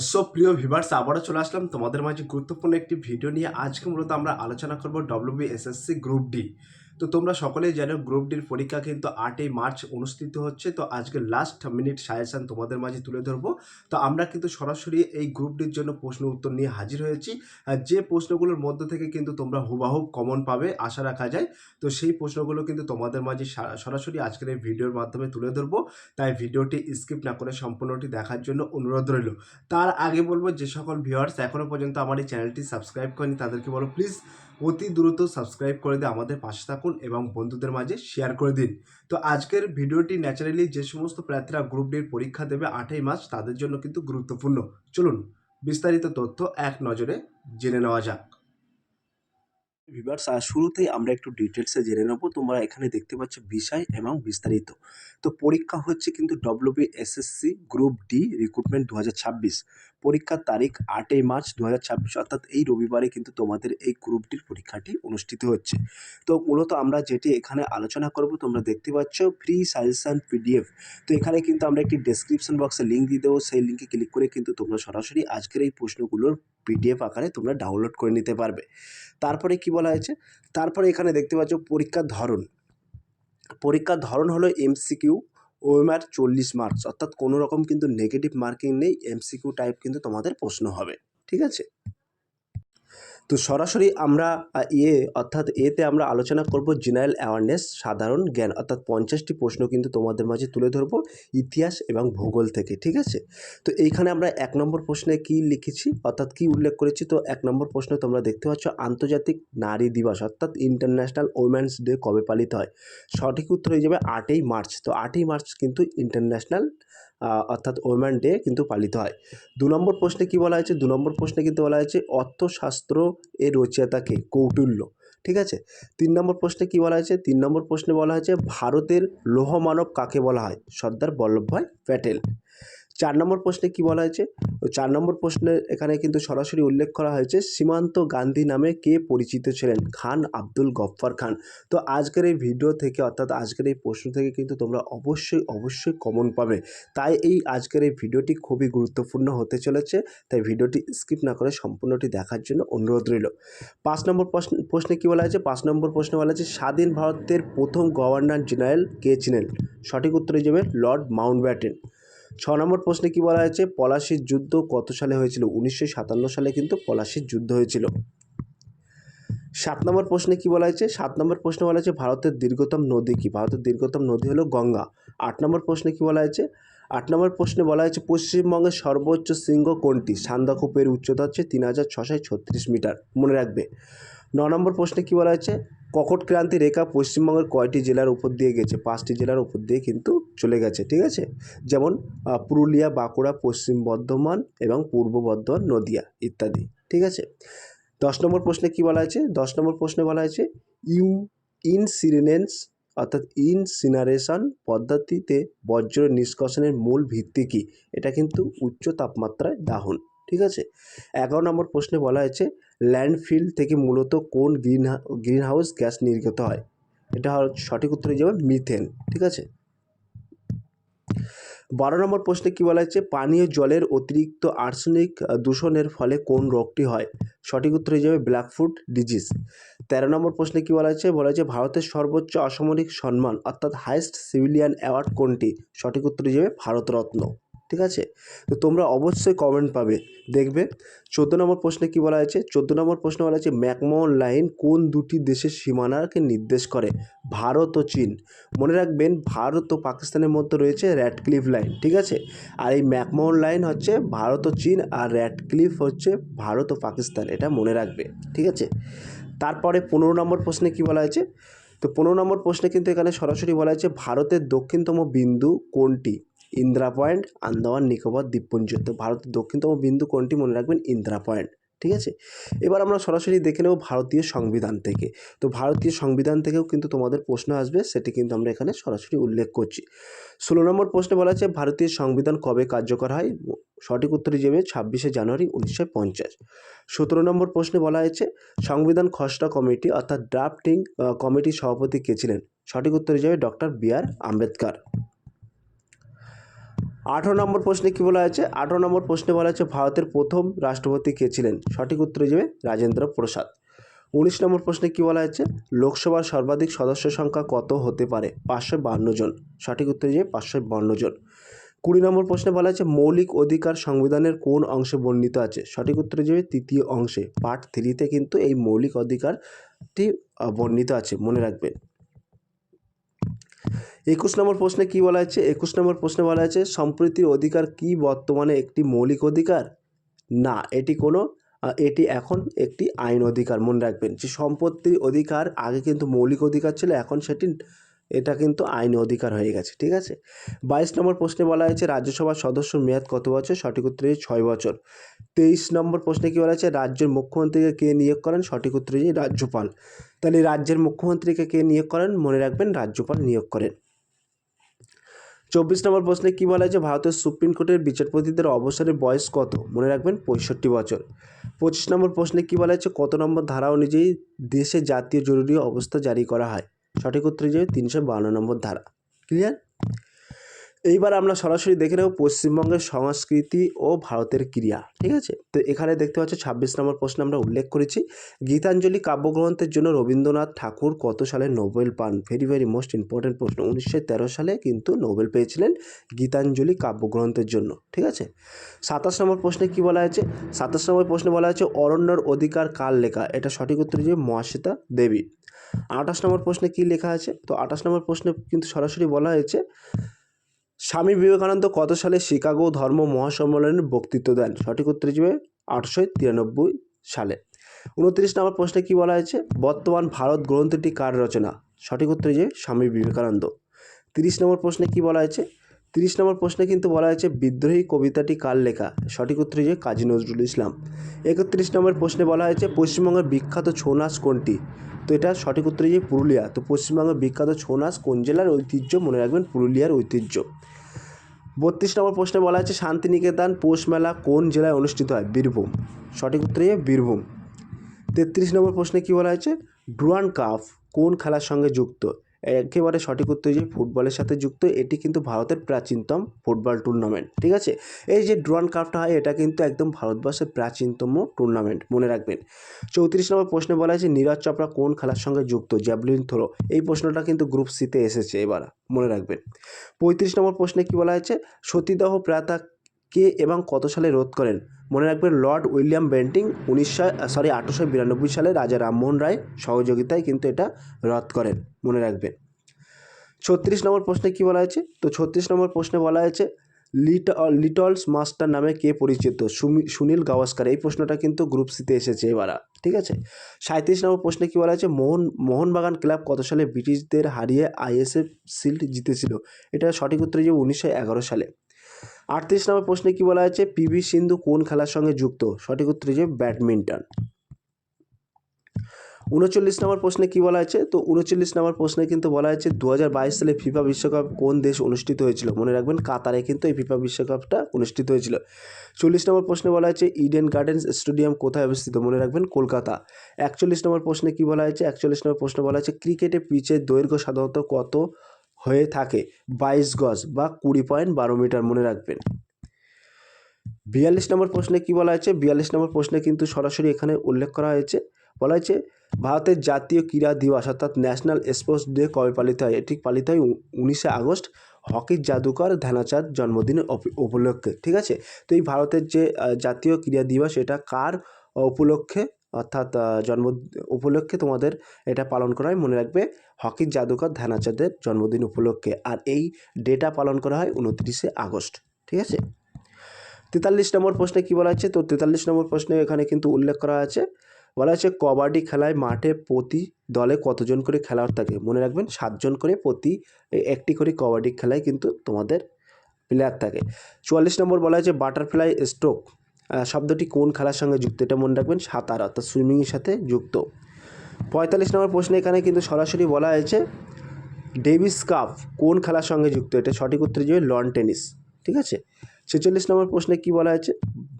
So প্রিয় viewers, আবারও চলে আসলাম তোমাদের মাঝে গুরুত্বপূর্ণ একটি ভিডিও নিয়ে। আজকে মূলত আমরা আলোচনা করব ডব্লিউবিএসএসসি গ্রুপ ডি। তো তোমরা সকলেই জানো গ্রুপ ডির পরীক্ষা কিন্তু 8ই মার্চ অনুষ্ঠিত হচ্ছে। তো আজকে লাস্ট মিনিট সাজেশন তোমাদের মাঝে তুলে ধরবো। তো আমরা কিন্তু সরাসরি এই গ্রুপ ডির জন্য প্রশ্ন উত্তর নিয়ে হাজির হয়েছি। যে প্রশ্নগুলোর মধ্য থেকে কিন্তু তোমরা হুবাহুব কমন পাবে আশা রাখা যায়। তো সেই প্রশ্নগুলো কিন্তু তোমাদের মাঝে সরাসরি আজকের এই ভিডিওর মাধ্যমে তুলে ধরবো। তাই ভিডিওটি স্কিপ না করে সম্পূর্ণটি দেখার জন্য অনুরোধ রইল। তার আগে বলবো, যে সকল ভিউয়ার্স এখনও পর্যন্ত আমার এই চ্যানেলটি সাবস্ক্রাইব করেনি তাদেরকে বলো প্লিজ অতি দ্রুত সাবস্ক্রাইব করে দিয়ে আমাদের পাশে থাকুন এবং বন্ধুদের মাঝে শেয়ার করে দিন। তো আজকের ভিডিওটি ন্যাচারালি যে সমস্ত প্রার্থীরা গ্রুপ ডির পরীক্ষা দেবে 8ই মার্চ তাদের জন্য কিন্তু গুরুত্বপূর্ণ। চলুন বিস্তারিত তথ্য এক নজরে জেনে নেওয়া যাক। ভিউয়ার্স, শুরুতেই আমরা একটু ডিটেলসে জেনে নেব। তোমরা এখানে দেখতে পাচ্ছ বিষয় এবং বিস্তারিত। তো পরীক্ষা হচ্ছে কিন্তু ডব্লিউবিএসএসসি গ্রুপ ডি রিক্রুটমেন্ট 2026। পরীক্ষার তারিখ 8ই মার্চ 2026, অর্থাৎ এই রবিবারে কিন্তু তোমাদের এই গ্রুপ ডির পরীক্ষাটি অনুষ্ঠিত হচ্ছে। তো মূলত আমরা যেটি এখানে আলোচনা করব, তোমরা দেখতে পাচ্ছ ফ্রি সাজেশন পিডিএফ। তো এখানে কিন্তু আমরা একটি ডেসক্রিপশন বক্সে লিঙ্ক দিয়ে দেবো, সেই লিঙ্কে ক্লিক করে কিন্তু তোমরা সরাসরি আজকের এই প্রশ্নগুলোর পিডিএফ আকারে তোমরা ডাউনলোড করে নিতে পারবে। তারপরে কি বলা হয়েছে, তারপরে এখানে দেখতে পাচ্ছ পরীক্ষার ধরন। পরীক্ষার ধরন হলো এমসিকিউ, ওএমআর 40 মার্কস, অর্থাৎ কোনো রকম কিন্তু নেগেটিভ মার্কিং নেই। এমসিকিউ টাইপ কিন্তু তোমাদের প্রশ্ন হবে, ঠিক আছে। তো সরাসরি আমরা অর্থাৎ এতে আমরা আলোচনা করব জেনারেল অ্যাওয়ারনেস, সাধারণ জ্ঞান, অর্থাৎ 50টি প্রশ্ন কিন্তু তোমাদের মাঝে তুলে ধরবো ইতিহাস এবং ভূগোল থেকে, ঠিক আছে। তো এইখানে আমরা 1 নম্বর প্রশ্নে কি লিখেছি অর্থাৎ কি উল্লেখ করেছি। তো 1 নম্বর প্রশ্নে তোমরা দেখতে পাচ্ছ আন্তর্জাতিক নারী দিবস অর্থাৎ ইন্টারন্যাশনাল উইমেন্স ডে কবে পালিত হয়। সঠিক উত্তর হয়ে যাবে 8ই মার্চ। তো 8ই মার্চ কিন্তু ইন্টারন্যাশনাল অর্থাৎ ওমেন ডে কিন্তু পালিত হয়। 2 নম্বর প্রশ্নে কি বলা হয়েছে, 2 নম্বর প্রশ্নে কিন্তু বলা হয়েছে অর্থশাস্ত্র এর রচয়িতাকে কৌটিল্য, ঠিক আছে। 3 নম্বর প্রশ্নে কি বলা হয়েছে, 3 নম্বর প্রশ্নে বলা হয়েছে ভারতের লৌহমানব কাকে বলা হয়, সর্দার বল্লভভাই প্যাটেল। 4 নম্বর প্রশ্নে কি বলা হয়েছে, 4 নম্বর প্রশ্নে এখানে কিন্তু সরাসরি উল্লেখ করা হয়েছে সীমান্ত গান্ধী নামে কে পরিচিত ছিলেন, খান আব্দুল গফ্ফার খান। তো আজকের এই ভিডিও থেকে অর্থাৎ আজকের এই প্রশ্ন থেকে কিন্তু তোমরা অবশ্যই কমন পাবে। তাই এই আজকের এই ভিডিওটি খুবই গুরুত্বপূর্ণ হতে চলেছে। তাই ভিডিওটি স্কিপ না করে সম্পূর্ণটি দেখার জন্য অনুরোধ রইল। 5 নম্বর প্রশ্নে কি বলা হয়েছে, 5 নম্বর প্রশ্নে বলা হয়েছে স্বাধীন ভারতের প্রথম গভর্নর জেনারেল কে ছিলেন। সঠিক উত্তর হয়ে যাবে লর্ড মাউন্টব্যাটেন। 6 নম্বর প্রশ্নে কি বলা হয়েছে পলাশির যুদ্ধ কত সালে হয়েছিল, 1957 সালে কিন্তু পলাশির যুদ্ধ হয়েছিল। 7 নম্বর প্রশ্নে কি বলা হয়েছে, 7 নম্বর প্রশ্নে বলা হয়েছে ভারতের দীর্ঘতম নদী কি, ভারতের দীর্ঘতম নদী হলো গঙ্গা। 8 নম্বর প্রশ্নে কি বলা হয়েছে, 8 নম্বর প্রশ্নে বলা হয়েছে পশ্চিমবঙ্গের সর্বোচ্চ শৃঙ্গ কোনটি, সান্দাকূপের উচ্চতা হচ্ছে 3636 মিটার, মনে রাখবে। 9 নম্বর প্রশ্নে কি বলা হয়েছে ককট ক্রান্তি রেখা পশ্চিমবঙ্গের কয়টি জেলার উপর দিয়ে গেছে, 5টি জেলার উপর দিয়ে কিন্তু চলে গেছে, ঠিক আছে। যেমন পুরুলিয়া, বাঁকুড়া, পশ্চিম বর্ধমান এবং পূর্ব বর্ধমান, নদিয়া ইত্যাদি, ঠিক আছে। 10 নম্বর প্রশ্নে কি বলা হয়েছে, 10 নম্বর প্রশ্নে বলা হয়েছে ইনসিনারেশন পদ্ধতিতে বর্জ্য নিষ্কাশনের মূল ভিত্তি কী, এটা কিন্তু উচ্চ তাপমাত্রায় দাহন, ঠিক আছে। 11 নম্বর প্রশ্নে বলা হয়েছে ল্যান্ডফিল থেকে মূলত কোন গ্রিনহাউস গ্যাস নির্গত হয়, এটা সঠিক উত্তর হয়ে যাবে মিথেন, ঠিক আছে। 12 নম্বর প্রশ্নে কি বলা হয়েছে পানীয় জলের অতিরিক্ত আর্সেনিক দূষণের ফলে কোন রোগটি হয়, সঠিক উত্তর হয়ে যাবে ব্ল্যাক ফুট ডিজিজ। 13 নম্বর প্রশ্নে কি বলা হয়েছে ভারতের সর্বোচ্চ অসামরিক সম্মান অর্থাৎ হাইয়েস্ট সিভিলিয়ান অ্যাওয়ার্ড কোনটি, সঠিক উত্তর হয়ে যাবে ভারতরত্ন, ঠিক আছে। তো তোমরা অবশ্যই কমেন্ট পাবে দেখবে। 14 নম্বর প্রশ্নে কি বলা হয়েছে, 14 নম্বর প্রশ্নে বলা হয়েছে ম্যাকমোহন লাইন কোন দুটি দেশের সীমানাকে নির্দেশ করে, ভারত ও চীন। মনে রাখবেন ভারত ও পাকিস্তানের মধ্যে রয়েছে র্যাডক্লিফ লাইন, ঠিক আছে। আর এই ম্যাকমোহন লাইন হচ্ছে ভারত ও চীন, আর র্যাডক্লিফ হচ্ছে ভারত ও পাকিস্তান, এটা মনে রাখবে, ঠিক আছে। তারপরে 15 নম্বর প্রশ্নে কি বলা হয়েছে, তো 15 নম্বর প্রশ্নে কিন্তু এখানে সরাসরি বলা হয়েছে ভারতের দক্ষিণতম বিন্দু কোনটি, ইন্দিরা পয়েন্ট, আন্দামান নিকোবর দ্বীপপুঞ্জ। তো ভারতের দক্ষিণতম বিন্দু কোনটি, মনে রাখবেন ইন্দিরা পয়েন্ট, ঠিক আছে। এবার আমরা সরাসরি দেখে নেব ভারতীয় সংবিধান থেকে। তো ভারতীয় সংবিধান থেকেও কিন্তু তোমাদের প্রশ্ন আসবে, সেটি কিন্তু আমরা এখানে সরাসরি উল্লেখ করছি। 16 নম্বর প্রশ্নে বলা আছে ভারতীয় সংবিধান কবে কার্যকর হয়, সঠিক উত্তর যাবে 26শে জানুয়ারি 1950। 17 নম্বর প্রশ্নে বলা হয়েছে সংবিধান খসড়া কমিটি অর্থাৎ ড্রাফটিং কমিটির সভাপতি কে ছিলেন, সঠিক উত্তর যাবে ডক্টর বি আর আম্বেদকর। 18 নম্বর প্রশ্নে কী বলা আছে? 18 নম্বর প্রশ্নে বলা আছে ভারতের প্রথম রাষ্ট্রপতি কে ছিলেন? সঠিক উত্তর হিসেবে রাজেন্দ্র প্রসাদ। 19 নম্বর প্রশ্নে কী বলা আছে? লোকসভার সর্বাধিক সদস্য সংখ্যা কত হতে পারে? 552 জন। সঠিক উত্তর হিসেবে 552 জন। 20 নম্বর প্রশ্নে বলা আছে মৌলিক অধিকার সংবিধানের কোন অংশে বর্ণিত আছে? সঠিক উত্তর হিসেবে তৃতীয় অংশে, পার্ট 3-তে কিন্তু এই মৌলিক অধিকারটি বর্ণিত আছে, মনে রাখবেন। 21 নম্বর প্রশ্নে কী বলা আছে? 21 নম্বর প্রশ্নে বলা আছে সম্প্রীতির অধিকার কি বর্তমানে একটি মৌলিক অধিকার? না, এটি এখন একটি আইন অধিকার, মনে রাখবেন। যে সম্পত্তির অধিকার আগে কিন্তু মৌলিক অধিকার ছিল, এখন এটা কিন্তু আইন অধিকার হয়ে গেছে, ঠিক আছে। 22 নম্বর প্রশ্নে বলা হয়েছে রাজ্যসভার সদস্যর মেয়াদ কত বছর? সঠিক উত্তর 6 বছর। 23 নম্বর প্রশ্নে কী বলা আছে রাজ্যের মুখ্যমন্ত্রীকে কে নিয়োগ করেন? সঠিক উত্তর রাজ্যপাল। তাহলে রাজ্যের মুখ্যমন্ত্রীকে কে নিয়োগ করেন? মনে রাখবেন রাজ্যপাল নিয়োগ করেন। 24 নম্বর প্রশ্নে কী বলা হয়েছে ভারতের সুপ্রিম কোর্টের বিচারপতিদের অবসরের বয়স কত? মনে রাখবেন 65 বছর। 25 নম্বর প্রশ্নে কী বলা হয়েছে কত নম্বর ধারা অনুযায়ী দেশে জাতীয় জরুরি অবস্থা জারি করা হয়? সঠিক উত্তর হিসেবে 352 নম্বর ধারা। ক্লিয়ার? এইবার আমরা সরাসরি দেখে নেব পশ্চিমবঙ্গের সংস্কৃতি ও ভারতের ক্রিয়া, ঠিক আছে। তো এখানে দেখতে পাচ্ছ 26 নম্বর প্রশ্ন আমরা উল্লেখ করেছি গীতাঞ্জলি কাব্যগ্রন্থের জন্য রবীন্দ্রনাথ ঠাকুর কত সালে নোবেল পান? ভেরি ভেরি মোস্ট ইম্পর্টেন্ট প্রশ্ন। 1913 সালে কিন্তু নোবেল পেয়েছিলেন গীতাঞ্জলি কাব্যগ্রন্থের জন্য, ঠিক আছে। 27 নম্বর প্রশ্নে কী বলা হয়েছে? 27 নম্বর প্রশ্নে বলা হয়েছে অরণ্যর অধিকার কার লেখা? এটা সঠিক উত্তর যে মহাশ্বেতা দেবী। 28 নম্বর প্রশ্নে কী লেখা আছে? তো 28 নম্বর প্রশ্নে কিন্তু সরাসরি বলা হয়েছে স্বামী বিবেকানন্দ কত সালে শিকাগো ধর্ম মহাসম্মেলনের বক্তৃত্ব দেন? সঠিক উত্তর হিসেবে 1893 সালে। 29 নম্বর প্রশ্নে কী বলা হয়েছে বর্তমান ভারত গ্রন্থটি কার রচনা? সঠিক উত্তর হিসেবে স্বামী বিবেকানন্দ। 30 নম্বর প্রশ্নে কী বলা হয়েছে? 30 নম্বর প্রশ্নে কিন্তু বলা হয়েছে বিদ্রোহী কবিতাটি কার লেখা? সঠিক উত্তর হিসেবে কাজী নজরুল ইসলাম। 31 নম্বর প্রশ্নে বলা হয়েছে পশ্চিমবঙ্গের বিখ্যাত ছৌ নাচ কোনটি? তো এটা সঠিক উত্তর হিসেবে পুরুলিয়া। তো পশ্চিমবঙ্গের বিখ্যাত ছৌ নাচ কোন জেলার ঐতিহ্য? মনে রাখবেন পুরুলিয়ার ঐতিহ্য। 32 নম্বর প্রশ্নে বলা আছে শান্তিনিকেতন পৌষ মেলা কোন জেলায় অনুষ্ঠিত হয়? বীরভূম। সঠিক উত্তর বীরভূম। 33 নম্বর প্রশ্নে কী বলা হয়েছে ডুরান্ড কাপ কোন খেলার সঙ্গে যুক্ত? একেবারে সঠিক উত্তর ফুটবলের সাথে যুক্ত। এটি কিন্তু ভারতের প্রাচীনতম ফুটবল টুর্নামেন্ট, ঠিক আছে। এই যে ডুরান্ড কাপটা হয় এটা কিন্তু একদম ভারতবর্ষের প্রাচীনতম টুর্নামেন্ট, মনে রাখবেন। 34 নম্বর প্রশ্নে বলা হয়েছে নীরজ চোপড়া কোন খেলার সঙ্গে যুক্ত? Javelin throw. এই প্রশ্নটা কিন্তু গ্রুপ সিতে এসেছে, এবার মনে রাখবেন। 35 নম্বর প্রশ্নে কী বলা হয়েছে সতীদাহ প্রথা কে এবং কত সালে রোধ করেন? মনে রাখবেন লর্ড উইলিয়াম বেন্টিং 1892 সালে রাজা রামমোহন রায় সহযোগিতায় কিন্তু এটা রদ করেন, মনে রাখবেন। 36 নম্বর প্রশ্নে কী বলা হয়েছে? তো 36 নম্বর প্রশ্নে বলা হয়েছে লিটলস মাস্টার নামে কে পরিচিত? সুনীল গাভাস্কার। এই প্রশ্নটা কিন্তু গ্রুপ সিতে এসেছে এবার, ঠিক আছে। 37 নম্বর প্রশ্নে কী বলা হয়েছে মোহনবাগান ক্লাব কত সালে ব্রিটিশদের হারিয়ে আইএসএফ শিল্ড জিতেছিল? এটা সঠিক উত্তর 1911 সালে। 38 নম্বর প্রশ্নে কী বলা হয়েছে পিভি সিন্ধু কোন খেলার সঙ্গে যুক্ত? সঠিক উত্তর ব্যাডমিন্টন। 39 নম্বর প্রশ্নে কী বলা হয়েছে? তো 39 নম্বর প্রশ্নে কিন্তু বলা হয়েছে 2022 সালে ফিফা বিশ্বকাপ কোন দেশ অনুষ্ঠিত হয়েছিল? মনে রাখবেন কাতারে কিন্তু এই ফিফা বিশ্বকাপটা অনুষ্ঠিত হয়েছিল। 40 নম্বর প্রশ্নে বলা হয়েছে ইডেন গার্ডেন্স স্টেডিয়াম কোথায় অবস্থিত? মনে রাখবেন কলকাতা। 41 নম্বর প্রশ্নে কী বলা হয়েছে? 41 নম্বর প্রশ্নে বলা হয়েছে ক্রিকেটে পিচের দৈর্ঘ্য সাধারণত কত হয়ে থাকে? 22 গজ বা 20.12 মিটার, মনে রাখবেন। 42 নম্বর প্রশ্নে কী বলা হয়েছে? 42 নম্বর প্রশ্নে কিন্তু সরাসরি এখানে উল্লেখ করা হয়েছে, বলা হয়েছে ভারতের জাতীয় ক্রীড়া দিবস অর্থাৎ ন্যাশনাল স্পোর্টস ডে কবে পালিত হয়? এটি পালিত হয় 19 আগস্ট হকির জাদুকর ধ্যানচাঁদ জন্মদিনের উপলক্ষে, ঠিক আছে। তো এই ভারতের যে জাতীয় ক্রীড়া দিবস এটা কার উপলক্ষে অর্থাৎ জন্ম উপলক্ষে তোমাদের এটা পালন করা হয়? মনে রাখবে হকির জাদুকর ধ্যানচাঁদের জন্মদিন উপলক্ষে। আর এই ডেটা পালন করা হয় 29 আগস্ট, ঠিক আছে। 43 নম্বর প্রশ্নে কী বলা হচ্ছে? তো 43 নম্বর প্রশ্নে এখানে কিন্তু উল্লেখ করা আছে, বলা হচ্ছে কবাডি খেলায় মাঠে প্রতি দলে কতজন করে খেলোয়াড় থাকে? মনে রাখবেন 7 জন করে প্রতি একটি করে কবাডি খেলায় কিন্তু তোমাদের প্লেয়ার থাকে। 44 নম্বর বলা হয়েছে বাটারফ্লাই স্ট্রোক শব্দটি কোন খেলার সঙ্গে যুক্ত? এটা মনে রাখবেন সাঁতার অর্থাৎ সুইমিংয়ের সাথে যুক্ত। 45 নম্বর প্রশ্নে এখানে কিন্তু সরাসরি বলা হয়েছে ডেভিস কাপ কোন খেলার সঙ্গে যুক্ত? এটা সঠিক উত্তর লন টেনিস, ঠিক আছে। 46 নম্বর প্রশ্নে কী বলা হয়েছে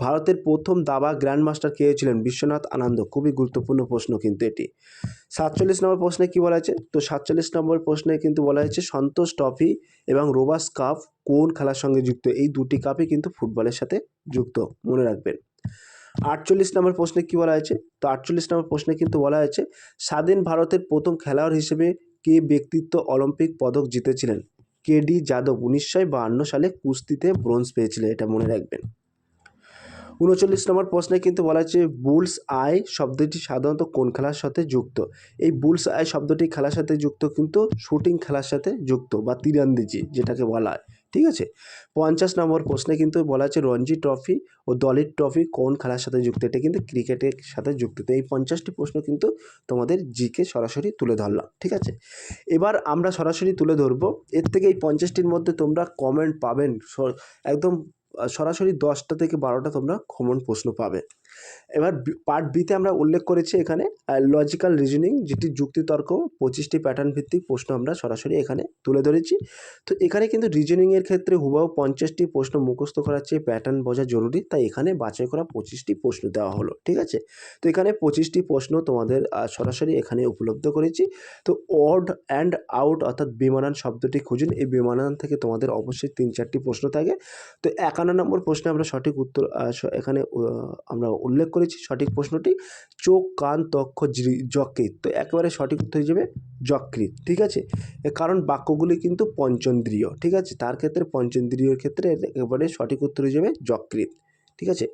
ভারতের প্রথম দাবা গ্র্যান্ডমাস্টার কে ছিলেন? বিশ্বনাথ আনন্দ। খুবই গুরুত্বপূর্ণ প্রশ্ন কিন্তু এটি। 47 নম্বর প্রশ্নে কী বলা হয়েছে? তো 47 নম্বর প্রশ্নে কিন্তু বলা হয়েছে সন্তোষ ট্রফি এবং রোবাস কাপ কোন খেলার সঙ্গে যুক্ত? এই দুটি কাপই কিন্তু ফুটবলের সাথে যুক্ত, মনে রাখবেন। 48 নম্বর প্রশ্নে কী বলা হয়েছে? তো 48 নম্বর প্রশ্নে কিন্তু বলা হয়েছে স্বাধীন ভারতের প্রথম খেলোয়াড় হিসেবে কে ব্যক্তিত্ব অলিম্পিক পদক জিতেছিলেন? কেডি যাদব 1952 সালে কুস্তিতে ব্রোঞ্জ পেয়েছিলেন, এটা মনে রাখবেন। 39 নম্বর প্রশ্নে কিন্তু বলা হচ্ছে বুলস আই শব্দটি সাধারণত কোন খেলার সাথে যুক্ত? এই বুলস আই শব্দটি খেলার সাথে যুক্ত কিন্তু শুটিং খেলার সাথে যুক্ত বা তীরন্দাজি যেটাকে বলা হয়, ঠিক আছে। 50 নম্বর প্রশ্নে কিন্তু বলা হচ্ছে রঞ্জি ট্রফি ও দলিত ট্রফি কোন খেলার সাথে যুক্ত? এটা কিন্তু ক্রিকেটের সাথে যুক্ত। তো এই 50টি প্রশ্ন কিন্তু তোমাদের জিকে সরাসরি তুলে ধরলাম, ঠিক আছে। এবার আমরা সরাসরি তুলে ধরবো এর থেকে এই 50টির মধ্যে তোমরা কমেন্ট পাবেন একদম সরাসরি 10টা থেকে 12টা তোমরা কমন প্রশ্ন পাবে। এবার পার্ট বিতে আমরা উল্লেখ করেছি এখানে লজিক্যাল রিজনিং, যেটি যুক্তিতর্ক 25টি প্যাটার্ন ভিত্তিক প্রশ্ন আমরা সরাসরি এখানে তুলে ধরেছি। তো এখানে কিন্তু রিজনিংয়ের ক্ষেত্রে হুবহু 50টি প্রশ্ন মুখস্থ করার চেয়ে প্যাটার্ন বোঝা জরুরি, তাই এখানে বাছাই করা 25টি প্রশ্ন দেওয়া হলো, ঠিক আছে। তো এখানে 25টি প্রশ্ন তোমাদের সরাসরি এখানে উপলব্ধ করেছি। তো অড অ্যান্ড আউট অর্থাৎ বেমানান শব্দটি খুঁজুন। এই বেমানান থেকে তোমাদের অবশ্যই 3-4টি প্রশ্ন থাকে। তো 51 নম্বর প্রশ্নে আমরা সঠিক উত্তর এখানে আমরা উল্লেখ করেছি সঠিক প্রশ্নটি চোখ কান ত্বক যকৃৎ। তো একেবারে সঠিক উত্তর হিসেবে যকৃৎ, ঠিক আছে। কারণ বাক্যগুলি কিন্তু পঞ্চেন্দ্রিয়, ঠিক আছে, তার ক্ষেত্রে পঞ্চেন্দ্রিয়র ক্ষেত্রে একেবারে সঠিক উত্তর হিসেবে যকৃৎ, ঠিক আছে।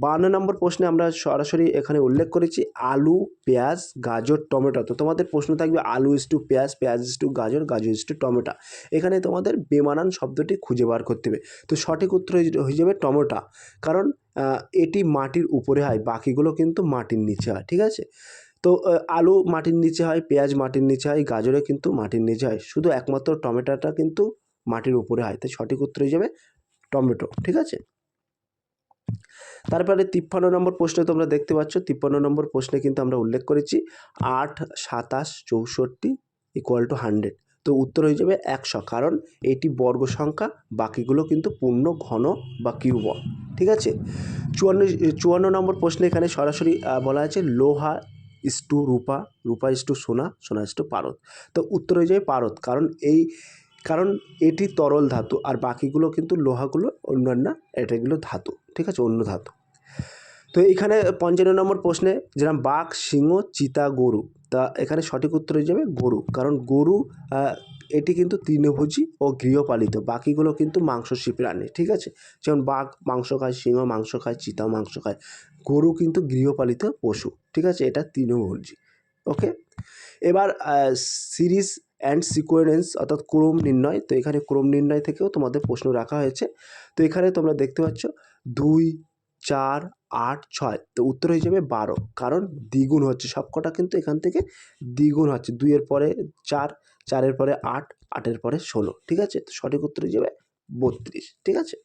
52 নম্বর প্রশ্নে আমরা সরাসরি এখানে উল্লেখ করেছি আলু পেঁয়াজ গাজর টমেটো। তো তোমাদের প্রশ্ন থাকবে আলু ইস্টু পেঁয়াজ, পেঁয়াজ ইস্টু গাজর, গাজর ইস্টু টমেটো। এখানে তোমাদের বেমানান শব্দটি খুঁজে বার করতে হবে। তো সঠিক উত্তর হয়ে যাবে টমেটো, কারণ এটি মাটির উপরে হয়, বাকিগুলো কিন্তু মাটির নিচে হয়, ঠিক আছে। তো আলু মাটির নিচে হয়, পেঁয়াজ মাটির নিচে হয়, গাজরে কিন্তু মাটির নিচে হয়, শুধু একমাত্র টমেটোটা কিন্তু মাটির উপরে হয়। তাই সঠিক উত্তর হয়ে যাবে টমেটো, ঠিক আছে। তারপরে 53 নম্বর প্রশ্নে তোমরা দেখতে পাচ্ছ 53 নম্বর প্রশ্নে কিন্তু আমরা উল্লেখ করেছি 8, 27, 64 = 100। তো উত্তর হয়ে যাবে 100, কারণ এটি বর্গ সংখ্যা, বাকিগুলো কিন্তু পূর্ণ ঘন বা কিউব, ঠিক আছে। 54 নম্বর প্রশ্নে এখানে সরাসরি বলা আছে লোহা ইস্টু রূপা, রূপা ইস্টু সোনা, সোনা ইস্টু পারদ। তো উত্তর হয়ে যাবে পারদ, কারণ এটি তরল ধাতু আর বাকিগুলো কিন্তু লোহাগুলো অন্যান্য, এটাগুলো ধাতু, ঠিক আছে, অন্য ধাতু। তো এখানে 55 নম্বর প্রশ্নে যেরকম বাঘ সিংহ চিতা গরু, তা এখানে সঠিক উত্তর হয়ে যাবে গরু, কারণ গরু এটি কিন্তু তৃণভোজী ও গৃহপালিত, বাকিগুলো কিন্তু মাংসাশী প্রাণী, ঠিক আছে। যেমন বাঘ মাংস খায়, সিংহ মাংস খায়, চিতা মাংস খায়, গরু কিন্তু গৃহপালিত পশু, ঠিক আছে, এটা তৃণভোজী। ওকে, এবার সিরিজ অ্যান্ড সিকোয়েন্স অর্থাৎ ক্রম নির্ণয়। তো এখানে ক্রম নির্ণয় থেকেও তোমাদের প্রশ্ন রাখা হয়েছে। তো এখানে তোমরা দেখতে পাচ্ছ 2, 4, 8, 6। তো উত্তর হয়ে যাবে 12, কারণ দ্বিগুণ হচ্ছে, সবকটা কিন্তু এখান থেকে দ্বিগুণ হচ্ছে, 2-এর পরে 4, 4-এর পরে 8, 8-এর পরে 16, ঠিক আছে। তো সঠিক উত্তর হয়ে যাবে 32, ঠিক আছে।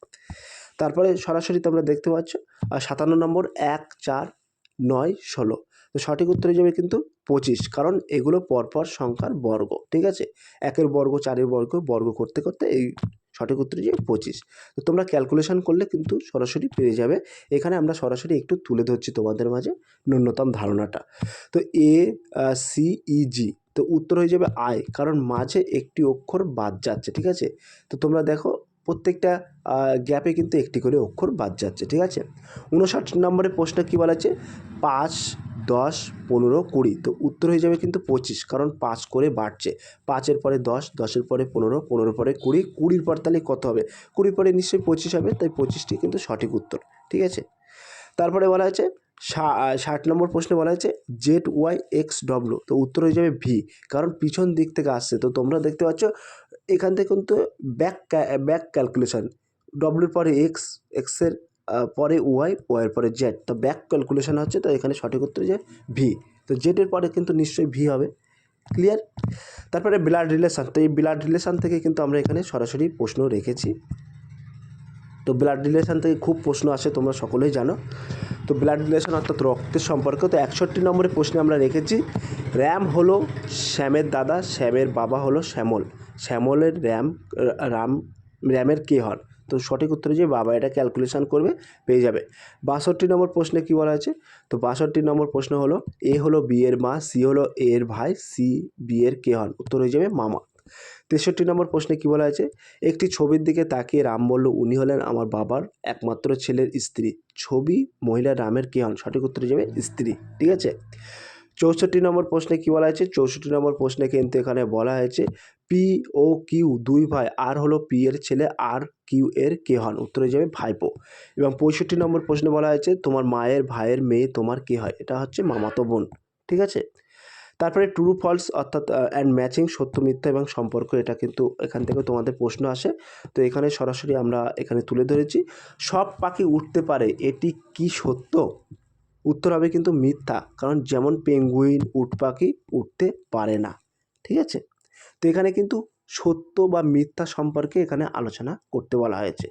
তারপরে সরাসরি তোমরা দেখতে পাচ্ছ 57 নম্বর 1, 4, 9, 16। তো সঠিক উত্তর হয়ে যাবে কিন্তু 25, কারণ এগুলো পরপর সংখ্যার বর্গ, ঠিক আছে। 1-এর বর্গ, 4-এর বর্গ, বর্গ করতে করতে এই সঠিক উত্তর হয়ে যাবে 25। তো তোমরা ক্যালকুলেশন করলে কিন্তু সরাসরি পেয়ে যাবে। এখানে আমরা সরাসরি একটু তুলে ধরছি তোমাদের মাঝে ন্যূনতম ধারণাটা। তো ACEG, তো উত্তর হয়ে যাবে আই, কারণ মাঝে একটি অক্ষর বাদ যাচ্ছে, ঠিক আছে। তো তোমরা দেখো প্রত্যেকটা গ্যাপে কিন্তু একটি করে অক্ষর বাদ যাচ্ছে, ঠিক আছে। 59 নম্বরের প্রশ্ন কী বলা আছে 5, 10, 15, 20। তো উত্তর হয়ে যাবে কিন্তু 25, কারণ 5 করে বাড়ছে, 5-এর পরে 10, 10-এর পরে 15, 15-এর পরে 20, 20-এর পর তাহলে কত হবে, 20-এর পরে নিশ্চয়ই 25 হবে, তাই 25টি কিন্তু সঠিক উত্তর, ঠিক আছে। তারপরে বলা আছে 60 নম্বর প্রশ্নে বলা হয়েছে ZYXW। তো উত্তর হয়ে যাবে ভি, কারণ পিছন দিক থেকে আসছে। তো তোমরা দেখতে পাচ্ছ এখান থেকে কিন্তু ব্যাক ক্যালকুলেশন, ডব্লিউর পরে এক্স, এক্সের পরে ওয়াই, ওয়াইয়ের পরে জেড, তো ব্যাক ক্যালকুলেশন হচ্ছে। তো এখানে সঠিক উত্তর যে ভি, তো জেডের পরে কিন্তু নিশ্চয়ই ভি হবে, ক্লিয়ার। তারপরে ব্লাড রিলেশান, তো এই ব্লাড রিলেশান থেকে কিন্তু আমরা এখানে সরাসরি প্রশ্ন রেখেছি। তো ব্লাড রিলেশান থেকে খুব প্রশ্ন আসে, তোমরা সকলেই জানো। তো ব্লাড রিলেশন অর্থাৎ রক্তের সম্পর্ক। তো 61 নম্বরের প্রশ্নে আমরা রেখেছি র্যাম হলো শ্যামের দাদা, শ্যামের বাবা হলো শ্যামল, শ্যামলের র্যামের কে হন? তো সঠিক উত্তরে যে বাবা, এটা ক্যালকুলেশন করবে পেয়ে যাবে। 62 নম্বর প্রশ্নে কী বলা আছে? তো 62 নম্বর প্রশ্ন হলো এ হলো বি এর মা, সি হলো এ এর ভাই, সি বি এর কে হন? উত্তর হয়ে যাবে মামা। 63 নম্বর প্রশ্নে কী বলা আছে? একটি ছবির দিকে তাকিয়ে রাম বলল, উনি হলেন আমার বাবার একমাত্র ছেলের স্ত্রী। ছবি মহিলা রামের কে হন? সঠিক উত্তরে যাবে স্ত্রী। ঠিক আছে। 64 নম্বর প্রশ্নে কী বলা হয়েছে? 64 নম্বর প্রশ্নে কিন্তু এখানে বলা হয়েছে পি ও কিউ দুই ভাই, আর হলো পি এর ছেলে, আর কিউ এর কে হন? উত্তরে যাবে ভাইপো। এবং 65 নম্বর প্রশ্নে বলা হয়েছে তোমার মায়ের ভাইয়ের মেয়ে তোমার কে হয়? এটা হচ্ছে মামাতো বোন। ঠিক আছে। তারপরে ট্রু ফলস অর্থাৎ অ্যান্ড ম্যাচিং, সত্য মিথ্যা এবং সম্পর্ক, এটা কিন্তু এখান থেকে তোমাদের প্রশ্ন আসে। তো এখানে সরাসরি আমরা এখানে তুলে ধরেছি। সব পাখি উঠতে পারে, এটি কি সত্য? উত্তর হবে কিন্তু মিথ্যা, কারণ যেমন পেঙ্গুইন, উট পাখি উঠতে পারে না। ঠিক আছে। তো এখানে কিন্তু সত্য বা মিথ্যা সম্পর্কে এখানে আলোচনা করতে বলা হয়েছে।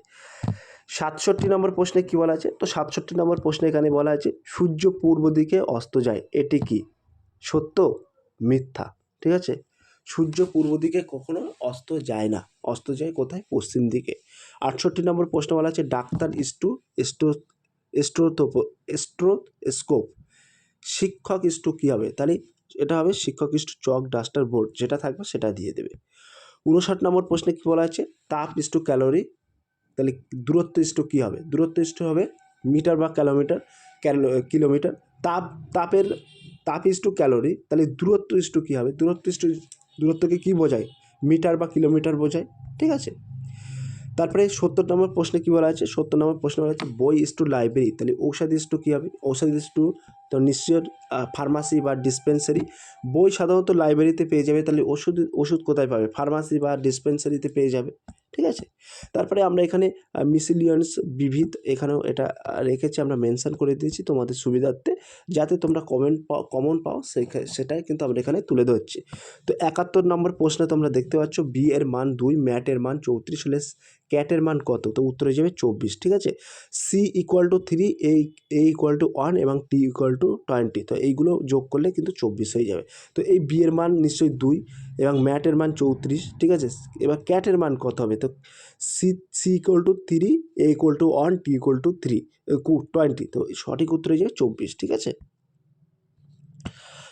67 নম্বর প্রশ্নে কী বলা আছে? তো 67 নম্বর প্রশ্নে এখানে বলা আছে সূর্য পূর্ব দিকে অস্ত যায়, এটি কি সত্য মিথ্যা? ঠিক আছে। সূর্য পূর্ব দিকে কখনো অস্ত যায় না, অস্ত যায় কোথায়? পশ্চিম দিকে। 68 নম্বর প্রশ্ন বলা আছে ডাক্তার স্টোথোস্কোপ, শিক্ষক ইস্টু কী হবে? তাহলে এটা হবে শিক্ষক ইস্টু চক ডাস্টার বোর্ড, যেটা থাকবে সেটা দিয়ে দেবে। 59 নম্বর প্রশ্নে কী বলা আছে? তাপ ইস্টু ক্যালোরি, তাহলে দূরত্ব ইস্টু কী হবে? দূরত্ব ইস্টু হবে মিটার বা কিলোমিটার। তাপ ইস্টু ক্যালোরি, তাহলে দূরত্ব ইস্টু কী হবে? দূরত্বকে কী বোঝায়? মিটার বা কিলোমিটার বোঝায়। ঠিক আছে। তারপরে 70 নম্বর প্রশ্নে কী বলা আছে? 70 নম্বর প্রশ্ন বলা আছে বই ইস্টু লাইব্রেরি, তাহলে ঔষধ ইস্টু কী হবে? ঔষধ ইস্টু তো নিশ্চয় ফার্মাসি বা ডিসপেন্সারি। বই সাধারণত লাইব্রেরিতে পেয়ে যাবে, তাহলে ওষুধ কোথায় পাবে? ফার্মাসি বা ডিসপেন্সারিতে পেয়ে যাবে। ঠিক আছে। তারপরে আমরা এখানে মিসিলিয়ান্স বিবিধ, এখানেও এটা রেখেছি, আমরা মেনশন করে দিয়েছি তোমাদের সুবিধার্থে, যাতে তোমরা কমন পাও সেটাই কিন্তু আমরা এখানে তুলে ধরছি। তো 71 নম্বর প্রশ্নে তোমরা দেখতে পাচ্ছ বি এর মান 2, ম্যাটের মান 34 হলে ক্যাটের মান কত? তো উত্তরে যাবে 24। ঠিক আছে। C equal to 3, A equal to 1 এবং টি ইকুয়াল টু 20, তো এইগুলো যোগ করলে কিন্তু 24 হয়ে যাবে। তো এই বি এর মান নিশ্চয়ই 2 এবং ম্যাটের মান 34। ঠিক আছে। এবার ক্যাটের মান কত হবে? তো C equal to 3, A equal to 1, T equal to 20, তো সঠিক উত্তরে যাবে 24। ঠিক আছে।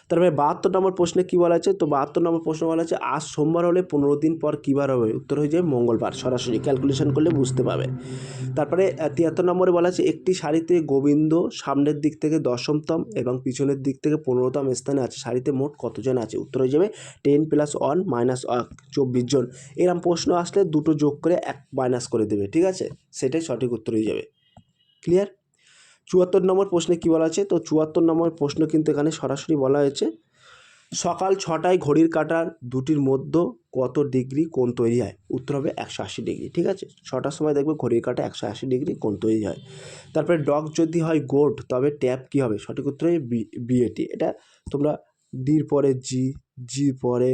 তারপরে 72 নম্বর প্রশ্নে কী বলা আছে? তো 72 নম্বর প্রশ্ন বলা আছে আজ সোমবার হলে 15 দিন পর কী বার হবে? উত্তর হয়ে যাবে মঙ্গলবার। সরাসরি ক্যালকুলেশন করলে বুঝতে পাবে। তারপরে 73 নম্বরে বলা আছে একটি সারিতে গোবিন্দ সামনের দিক থেকে 10তম এবং পিছনের দিক থেকে 15তম স্থানে আছে, সারিতে মোট কতজন আছে? উত্তর হয়ে যাবে 10 + 1 - 24 জন। এরকম প্রশ্ন আসলে দুটো যোগ করে 1 মাইনাস করে দেবে। ঠিক আছে। সেটাই সঠিক উত্তর হয়ে যাবে। ক্লিয়ার? 74 নম্বর প্রশ্নে কী বলা আছে? তো 74 নম্বর প্রশ্ন কিন্তু এখানে সরাসরি বলা হয়েছে সকাল 6টায় ঘড়ির কাঁটার দুটির মধ্যে কত ডিগ্রি কোণ তৈরি হয়? উত্তর হবে 180 ডিগ্রি। ঠিক আছে। 6টার সময় দেখবে ঘড়ির কাঁটা 180 ডিগ্রি কোণ তৈরি হয়। তারপরে ডগ যদি হয় গোট, তবে ট্যাপ কী হবে? সঠিক উত্তর হবে বিএটি। এটা তোমরা ডির পরে জির পরে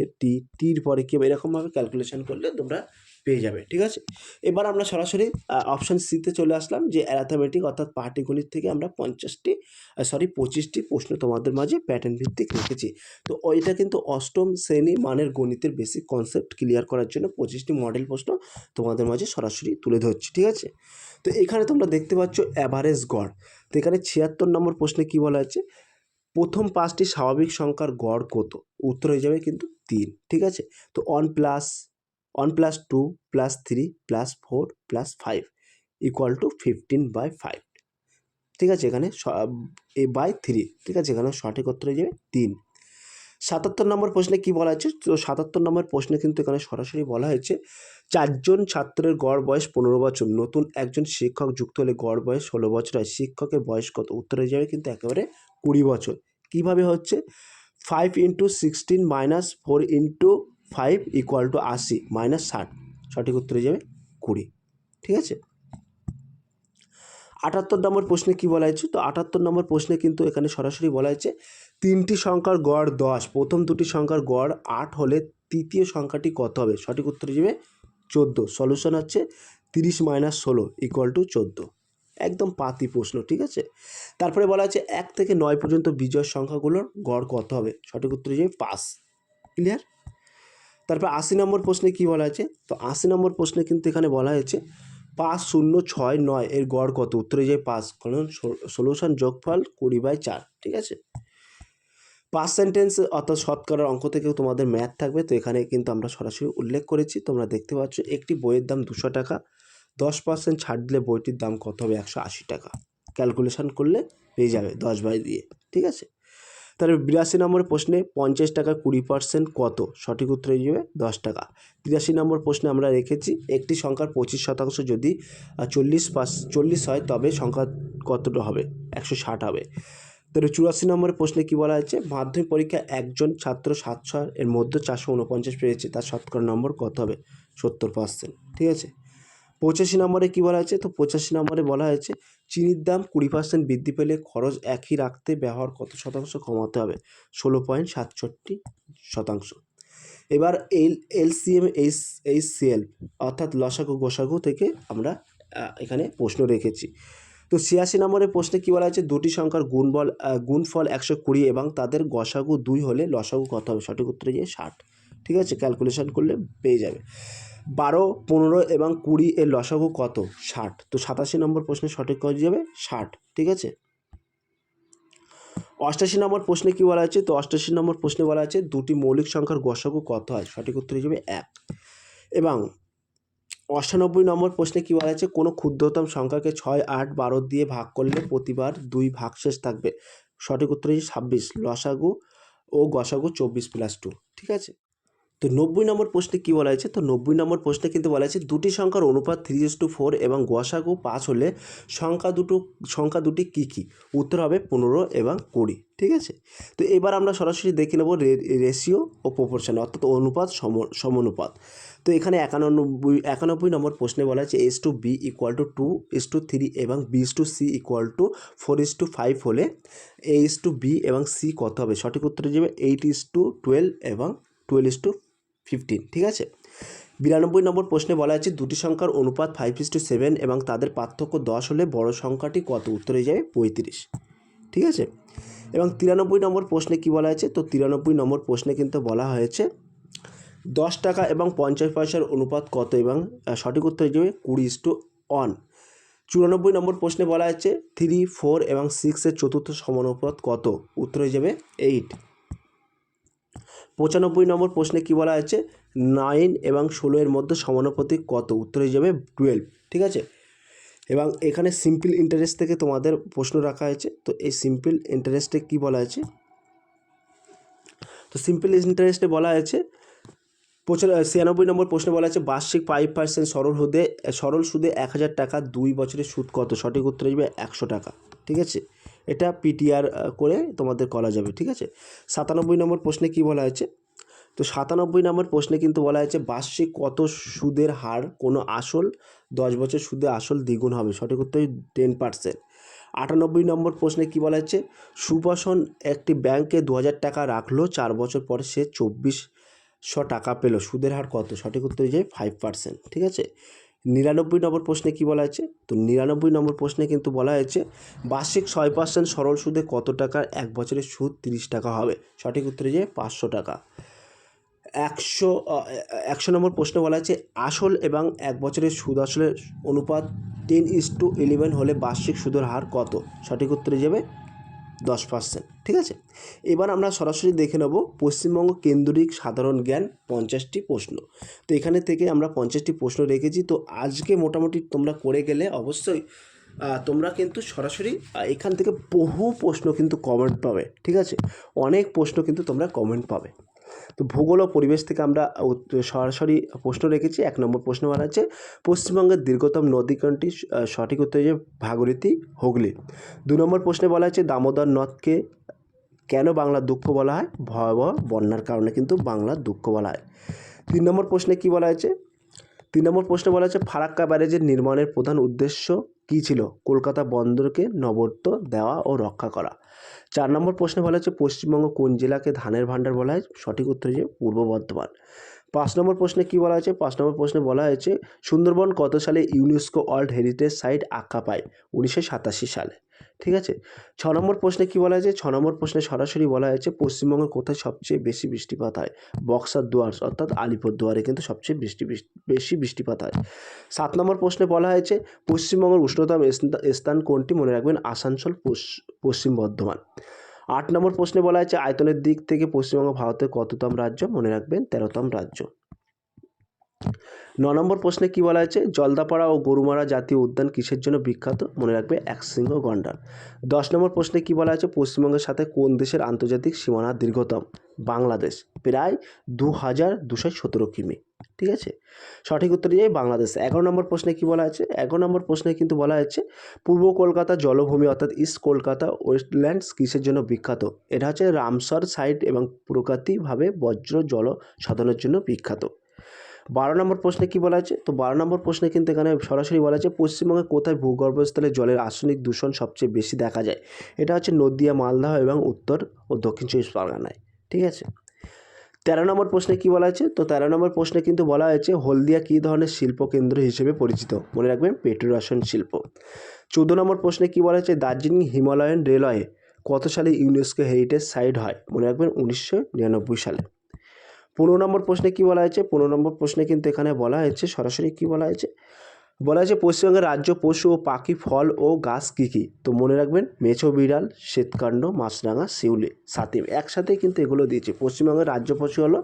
টির পরে কি হবে, এরকমভাবে ক্যালকুলেশন করলে তোমরা পেয়ে যাবে। ঠিক আছে। এবার আমরা সরাসরি অপশান সিতে চলে আসলাম, যে অ্যারিথমেটিক অর্থাৎ পাটিগণিত থেকে আমরা 25টি প্রশ্ন তোমাদের মাঝে প্যাটার্ন ভিত্তিক রেখেছি। তো ওইটা কিন্তু অষ্টম শ্রেণী মানের গণিতের বেসিক কনসেপ্ট ক্লিয়ার করার জন্য 25টি মডেল প্রশ্ন তোমাদের মাঝে সরাসরি তুলে ধরছি। ঠিক আছে। তো এখানে তোমরা দেখতে পাচ্ছ অ্যাভারেজ গড়। তো এখানে 76 নম্বর প্রশ্নে কী বলা আছে? প্রথম 5টি স্বাভাবিক সংখ্যার গড় কত? উত্তর হয়ে যাবে কিন্তু 3। ঠিক আছে। তো 1 + 2 + 3 + 4 + 5 = 15/5। ঠিক আছে। এখানে বাই 3। ঠিক আছে। এখানে সঠিক উত্তর হয়ে যাবে 3। 77 নম্বর প্রশ্নে কী বলা হয়েছে? তো 77 নম্বর প্রশ্নে কিন্তু এখানে সরাসরি বলা হয়েছে 4 জন ছাত্রের গড় বয়স 15 বছর, নতুন একজন শিক্ষক যুক্ত হলে গড় বয়স 16 বছর হয়, শিক্ষকের বয়স কত? উত্তর হয়ে যাবে কিন্তু একেবারে 20 বছর। কীভাবে হচ্ছে? 5 × 16 - 4 × 5 = 80 - 60, সঠিক উত্তর হয়ে যাবে 20। ঠিক আছে। 78 নম্বর প্রশ্নে কী বলা হয়েছে? তো 78 নম্বর প্রশ্নে কিন্তু এখানে সরাসরি বলা হয়েছে 3টি সংখ্যার গড় 10, প্রথম দুটি সংখ্যার গড় 8 হলে তৃতীয় সংখ্যাটি কত হবে? সঠিক উত্তর যাবে 14। সলিউশন হচ্ছে 30 - 16 = 14। একদম পাতি প্রশ্ন। ঠিক আছে। তারপরে বলা আছে 1 থেকে 9 পর্যন্ত বিজোড় সংখ্যাগুলোর গড় কত হবে? সঠিক উত্তর যাবে 5। ক্লিয়ার? তারপর 80 নম্বর প্রশ্নে কী বলা আছে? তো 80 নম্বর প্রশ্নে কিন্তু এখানে বলা হয়েছে 5069 এর গড় কত? উত্তরে যায় 5, কারণ সলিউশন যোগফল 20/4, ঠিক আছে। পার্সেন্টেজ অর্থাৎ শতকরার অঙ্ক থেকেও তোমাদের ম্যাথ থাকবে, তো এখানে কিন্তু আমরা সরাসরি উল্লেখ করেছি, তোমরা দেখতে পাচ্ছ একটি বইয়ের দাম 200 টাকা, 10% ছাড় দিলে বইটির দাম কত হবে? 180 টাকা। ক্যালকুলেশন করলে পেয়ে যাবে 10 দিয়ে, ঠিক আছে। তাহলে 82 নম্বর প্রশ্নে 50 টাকা 20% কত? সঠিক উত্তর হয়ে যাবে 10 টাকা। 83 নম্বর প্রশ্নে আমরা রেখেছি একটি সংখ্যার 25% যদি 40 হয় তবে সংখ্যা কতটা হবে? 160 হবে। তাহলে 84 নম্বরের প্রশ্নে কী বলা হয়েছে? মাধ্যমিক পরীক্ষায় একজন ছাত্র 700 এর মধ্যে 449 পেয়েছে, তার শতকরা নম্বর কত হবে? 70%, ঠিক আছে। 85 নম্বরে কী বলা হয়েছে? তো 85 নম্বরে বলা হয়েছে চিনির দাম 20% বৃদ্ধি পেলে খরচ একই রাখতে ব্যবহার কত শতাংশ কমাতে হবে? 16.67%। এবার এলসিএম এইচসিএল অর্থাৎ লসাগু গোসাগু থেকে আমরা এখানে প্রশ্ন রেখেছি। তো 86 নম্বরের প্রশ্নে কী বলা হয়েছে? দুটি সংখ্যার গুণফল 120 এবং তাদের গসাগু 2 হলে লসাগু কত হবে? সঠিক উত্তরে যে 60, ঠিক আছে। ক্যালকুলেশন করলে পেয়ে যাবে। 12, 15 এবং 20 এর লসাগু কত? 60। তো 87 নম্বর প্রশ্নে সঠিক কত যাবে? 60, ঠিক আছে। 88 নম্বর প্রশ্নে কী বলা হয়েছে? তো 88 নম্বর প্রশ্নে বলা আছে দুটি মৌলিক সংখ্যার গসাগু কত হয়? সঠিক উত্তর হিসেবে 1। এবং 98 নম্বর প্রশ্নে কী বলা আছে? কোনো ক্ষুদ্রতম সংখ্যাকে 6, 8, 12 দিয়ে ভাগ করলে প্রতিবার 2 ভাগশেষ থাকবে। সঠিক উত্তর হচ্ছে 26। লসাগু ও গসাগু 24+2, ঠিক আছে। তো 90 নম্বর প্রশ্নে কী বলা হয়েছে? তো 90 নম্বর প্রশ্নে কিন্তু বলা হয়েছে দুটি সংখ্যার অনুপাত 3:4 এবং গসাগু 5 হলে সংখ্যা দুটি কী কী? উত্তর হবে 15 এবং 20, ঠিক আছে। তো এবার আমরা সরাসরি দেখে নেব রেশিও ও প্রপোর্শন অর্থাৎ অনুপাত সমানুপাত। তো এখানে 91 নম্বর প্রশ্নে বলা হয়েছে A/B = 2:3 এবং B/C = 4:5 হলে A/B এবং C কত হবে? সঠিক উত্তর যাবে 8:12 এবং 12:15, ঠিক আছে। 92 নম্বর প্রশ্নে বলা আছে দুটি সংখ্যার অনুপাত 5:7 এবং তাদের পার্থক্য 10 হলে বড় সংখ্যাটি কত? উত্তরে যাবে 35, ঠিক আছে। এবং 93 নম্বর প্রশ্নে কী বলা আছে? তো 93 নম্বর প্রশ্নে কিন্তু বলা হয়েছে 10 টাকা এবং 50 পয়সার অনুপাত কত? এবং সঠিক উত্তর যাবে 20:1। 94 নম্বর প্রশ্নে বলা আছে 3, 4 এবং 6 এর চতুর্থ সমানুপাত কত? উত্তর হয়ে যাবে 8। 95 নম্বর প্রশ্নে কী বলা হয়েছে? 9 এবং 16 এর মধ্যে সমানুপাতিক কত? উত্তর হয়ে যাবে 12, ঠিক আছে। এবং এখানে সিম্পল ইন্টারেস্ট থেকে তোমাদের প্রশ্ন রাখা হয়েছে। তো এই সিম্পল ইন্টারেস্টে কী বলা হয়েছে? তো সিম্পল ইন্টারেস্টে বলা হয়েছে 96 নম্বর প্রশ্নে বলা আছে বার্ষিক 5% সরল সুদে 1000 টাকা 2 বছরের সুদ কত? সঠিক উত্তর আসবে 100 টাকা, ঠিক আছে। এটা পিটিআর করে তোমাদের করা যাবে, ঠিক আছে। 97 নম্বর প্রশ্নে কী বলা হয়েছে? তো 97 নম্বর প্রশ্নে কিন্তু বলা হয়েছে বার্ষিক কত সুদের হার কোনো আসল 10 বছর সুদে আসল দ্বিগুণ হবে? সঠিক উত্তর 10%। 98 নম্বর প্রশ্নে কী বলা হচ্ছে? সুবাসন একটি ব্যাংকে 2000 টাকা রাখলো, 4 বছর পরে সে 2400 টাকা পেল, সুদের হার কত? সঠিক উত্তর হয়ে যায় 5%, ঠিক আছে। 99 নম্বর প্রশ্নে কী বলা হয়েছে? তো 99 নম্বর প্রশ্নে কিন্তু বলা হয়েছে বার্ষিক 6% সরল সুদে কত টাকার 1 বছরের সুদ 30 টাকা হবে? সঠিক উত্তর হয়ে যায় 500 টাকা। 100 নম্বর প্রশ্ন বলা আছে আসল এবং 1 বছরের সুদ আসলের অনুপাত 10:11 হলে বার্ষিক সুদের হার কত? সঠিক উত্তরে যাবে 10%, ঠিক আছে। এবার আমরা সরাসরি দেখে নেব পশ্চিমবঙ্গ কেন্দ্রিক সাধারণ জ্ঞান 50টি প্রশ্ন। তো এখানে থেকে আমরা 50টি প্রশ্ন রেখেছি। তো আজকে মোটামুটি তোমরা করে গেলে অবশ্যই তোমরা কিন্তু সরাসরি এখান থেকে বহু প্রশ্ন কিন্তু কমেন্ট পাবে, ঠিক আছে। অনেক প্রশ্ন কিন্তু তোমরা কমেন্ট পাবে। তো ভূগোল ও পরিবেশ থেকে আমরা সরাসরি প্রশ্ন রেখেছি। 1 নম্বর প্রশ্ন বলা আছে পশ্চিমবঙ্গের দীর্ঘতম নদী কোনটি? সঠিক উত্তর হচ্ছে ভাগীরথী, হুগলি। 2 নম্বর প্রশ্নে বলা আছে দামোদর নদকে কেন বাংলার দুঃখ বলা হয়? ভয়াবহ বন্যার কারণে কিন্তু বাংলার দুঃখ বলা হয়। 3 নম্বর প্রশ্নে কী বলা আছে? 3 নম্বর প্রশ্নে বলা আছে ফারাক্কা ব্যারেজের নির্মাণের প্রধান উদ্দেশ্য কী ছিল? কলকাতা বন্দরকে নবায়ত্ত দেওয়া ও রক্ষা করা। 4 নম্বর প্রশ্নে বলা হচ্ছে পশ্চিমবঙ্গ কোন জেলাকে ধানের ভাণ্ডার বলা হয়? সঠিক উত্তর হচ্ছে পূর্ব বর্ধমান। 5 নম্বর প্রশ্নে কী বলা হয়েছে? 5 নম্বর প্রশ্নে বলা হয়েছে সুন্দরবন কত সালে ইউনেস্কো ওয়ার্ল্ড হেরিটেজ সাইট আখ্যা পায়? 1987 সালে। ঠিক আছে। 6 নম্বর প্রশ্নে কী বলা হয়েছে? 6 নম্বর প্রশ্নে সরাসরি বলা হয়েছে পশ্চিমবঙ্গের কোথায় সবচেয়ে বেশি বৃষ্টিপাত হয়? বক্সার দুয়ার অর্থাৎ আলিপুরদুয়ারে কিন্তু সবচেয়ে বেশি বৃষ্টিপাত হয়। 7 নম্বর প্রশ্নে বলা হয়েছে পশ্চিমবঙ্গের উষ্ণতম স্থান কোনটি? মনে রাখবেন আসানসোল, পশ্চিম বর্ধমান। 8 নম্বর প্রশ্নে বলা হয়েছে আয়তনের দিক থেকে পশ্চিমবঙ্গ ভারতের কততম রাজ্য? মনে রাখবেন 13তম রাজ্য। 9 নম্বর প্রশ্নে কী বলা হয়েছে? জলদাপাড়া ও গরুমারা জাতীয় উদ্যান কিসের জন্য বিখ্যাত? মনে রাখবে একশৃঙ্গ গন্ডার। 10 নম্বর প্রশ্নে কী বলা হয়েছে? পশ্চিমবঙ্গের সাথে কোন দেশের আন্তর্জাতিক সীমানা দীর্ঘতম? বাংলাদেশ, প্রায় 2217 কিমি। ঠিক আছে, সঠিক উত্তর দিয়ে বাংলাদেশ। 11 নম্বর প্রশ্নে কী বলা হয়েছে? 11 নম্বর প্রশ্নে কিন্তু বলা হয়েছে পূর্ব কলকাতা জলভূমি অর্থাৎ ইস্ট কলকাতা ওয়েস্টল্যান্ডস কিসের জন্য বিখ্যাত? এটা হচ্ছে রামসর সাইট এবং প্রকৃতিভাবে বজ্র জল সাধনের জন্য বিখ্যাত। 12 নম্বর প্রশ্নে কী বলা আছে? তো 12 নম্বর প্রশ্নে কিন্তু এখানে সরাসরি বলা আছে পশ্চিমবঙ্গে কোথায় ভূগর্ভস্থলে জলের আর্সেনিক দূষণ সবচেয়ে বেশি দেখা যায়? এটা হচ্ছে নদিয়া, মালদহ এবং উত্তর ও দক্ষিণ চব্বিশ পরগনায়। ঠিক আছে। 13 নম্বর প্রশ্নে কী বলা আছে? তো 13 নম্বর প্রশ্নে কিন্তু বলা হয়েছে হলদিয়া কী ধরনের শিল্পকেন্দ্র হিসেবে পরিচিত? মনে রাখবেন পেট্রোরসায়ন শিল্প। 14 নম্বর প্রশ্নে কী বলা হয়েছে দার্জিলিং হিমালয়ান রেলওয়ে কত সালে ইউনেস্কো হেরিটেজ সাইট হয়? মনে রাখবেন 1999 সালে। 15 নম্বর প্রশ্নে কী বলা হয়েছে? 15 নম্বর প্রশ্নে কিন্তু এখানে বলা হয়েছে সরাসরি কী বলা হয়েছে? বলা হয়েছে পশ্চিমবঙ্গের রাজ্য পশু ও পাখি, ফল ও গাছ কী কী? তো মনে রাখবেন মেছো বিড়াল, শ্বেতকাণ্ড, মাছরাঙা, শিউলি, সাতিম। একসাথেই কিন্তু এগুলো দিয়েছে। পশ্চিমবঙ্গের রাজ্য পশু হলো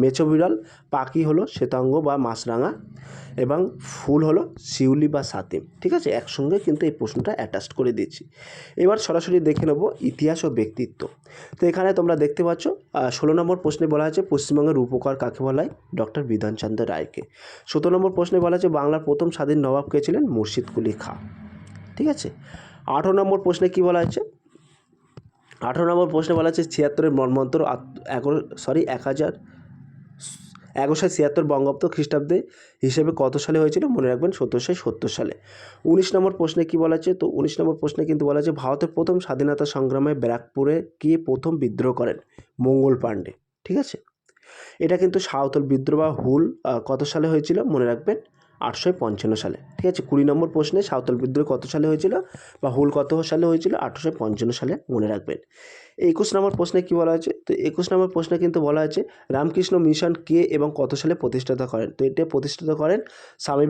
মেছো বিড়াল, পাখি হলো শ্বেতাঙ্গ বা মাছরাঙা এবং ফুল হলো শিউলি বা সাতিম। ঠিক আছে, একসঙ্গে কিন্তু এই প্রশ্নটা অ্যাটাচড করে দিয়েছি। এবার সরাসরি দেখে নেব ইতিহাস ও ব্যক্তিত্ব। তো এখানে তোমরা দেখতে পাচ্ছ 16 নম্বর প্রশ্নে বলা আছে পশ্চিমবঙ্গের রূপকার কাকে বলা হয়? ডক্টর বিধানচন্দ্র রায়কে। 17 নম্বর প্রশ্নে বলা আছে বাংলার প্রথম স্বাধীন নবাব কে ছিলেন? মুর্শিদ কুলি খাঁ। ঠিক আছে। 18 নম্বর প্রশ্নে কী বলা আছে? 18 নম্বর প্রশ্নে বলা আছে 76 মর্মন্তর 1176 বঙ্গাব্দ খ্রিস্টাব্দে হিসেবে কত সালে হয়েছিল? মনে রাখবেন 1770 সালে। 19 নম্বর প্রশ্নে কী বলা আছে? তো 19 নম্বর প্রশ্নে কিন্তু বলা আছে ভারতের প্রথম স্বাধীনতা সংগ্রামে ব্যারাকপুরে কে প্রথম বিদ্রোহ করেন? মঙ্গল পাণ্ডে। ঠিক আছে, এটা কিন্তু সাঁওতাল বিদ্রোহ বা হুল কত সালে হয়েছিল? মনে রাখবেন 1855 সালে। ঠিক আছে। 20 নম্বর প্রশ্নে সাঁওতাল বিদ্রোহ কত সালে হয়েছিল বা হুল কত সালে হয়েছিল? 1855 সালে মনে রাখবেন। 21 নম্বর প্রশ্নে কী বলা আছে? তো 21 নম্বর প্রশ্নে কিন্তু বলা আছে রামকৃষ্ণ মিশন কে এবং কত সালে প্রতিষ্ঠিত করেন? তো এটা প্রতিষ্ঠিত করেন স্বামী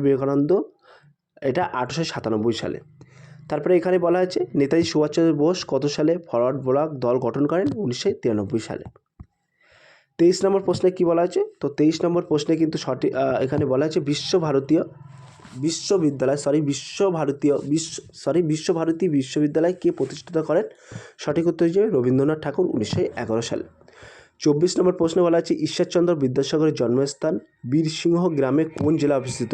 বিবেকানন্দ, এটা 1897 সালে। তারপরে এখানে বলা আছে নেতাজি সুভাষচন্দ্র বোস কত সালে ফরওয়ার্ড ব্লক দল গঠন করেন? 1993 সালে। 23 নম্বর প্রশ্নে কী বলা আছে? তো 23 নম্বর প্রশ্নে কিন্তু সঠিক এখানে বলা আছে বিশ্বভারতী বিশ্ববিদ্যালয় কে প্রতিষ্ঠিত করেন? সঠিক উত্তর হিসেবে রবীন্দ্রনাথ ঠাকুর 1911 সালে। 24 নম্বর প্রশ্নে বলা আছে ঈশ্বরচন্দ্র বিদ্যাসাগরের জন্মস্থান বীরসিংহ গ্রামে কোন জেলা অবস্থিত?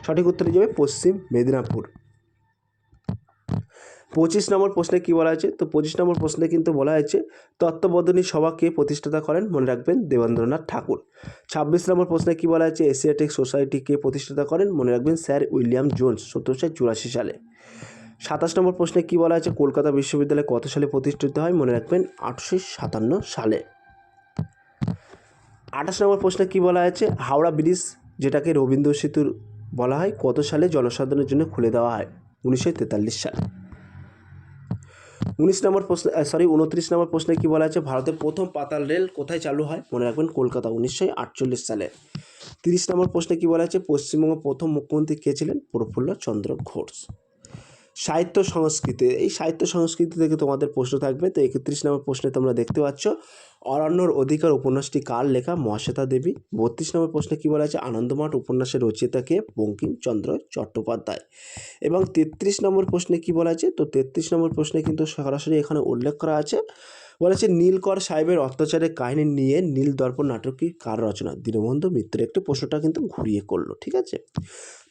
সঠিক উত্তর হিসেবে পশ্চিম মেদিনীপুর। 25 নম্বর প্রশ্নে কী বলা আছে? তো 25 নম্বর প্রশ্নে কিন্তু বলা হয়েছে তত্ত্ববোধিনী সভা কে প্রতিষ্ঠাতা করেন? মনে রাখবেন দেবেন্দ্রনাথ ঠাকুর। 26 নম্বর প্রশ্নে কী বলা আছে এশিয়াটিক সোসাইটি কে প্রতিষ্ঠাতা করেন? মনে রাখবেন স্যার উইলিয়াম জোন্স 1784 সালে। 27 নম্বর প্রশ্নে কী বলা আছে কলকাতা বিশ্ববিদ্যালয় কত সালে প্রতিষ্ঠিত হয়? মনে রাখবেন 1857 সালে। 28 নম্বর প্রশ্নে কী বলা আছে হাওড়া ব্রিজ যেটাকে রবীন্দ্র সেতু বলা হয় কত সালে জনসাধারণের জন্য খুলে দেওয়া হয়? 1943 সালে। 29 নম্বর প্রশ্নে কী বলা আছে ভারতের প্রথম পাতাল রেল কোথায় চালু হয়? মনে রাখবেন কলকাতা 1948 সালে। 30 নম্বর প্রশ্নে কী বলা আছে পশ্চিমবঙ্গের প্রথম মুখ্যমন্ত্রী কে ছিলেন? প্রফুল্ল চন্দ্র ঘোষ। সাহিত্য সংস্কৃতি, এই সাহিত্য সংস্কৃতি থেকে তোমাদের প্রশ্ন থাকবে। তো 31 নম্বর প্রশ্নে তোমরা দেখতে পাচ্ছ অরণ্যর অধিকার উপন্যাসটি কার লেখা? মহাশ্বেতা দেবী। 32 নম্বর প্রশ্নে কী বলা আছে আনন্দমঠ উপন্যাসের রচয়িতাকে? বঙ্কিমচন্দ্র চট্টোপাধ্যায়। এবং 33 নম্বর প্রশ্নে কী বলা আছে? তো 33 নম্বর প্রশ্নে কিন্তু সরাসরি এখানে উল্লেখ করা আছে বলেছে নীলকর সাহেবের অত্যাচারের কাহিনী নিয়ে নীল দর্পণ নাটকটি কার রচনা? দীনবন্ধু মিত্রের। একটু প্রশ্নটা কিন্তু ঘুরিয়ে করলো। ঠিক আছে।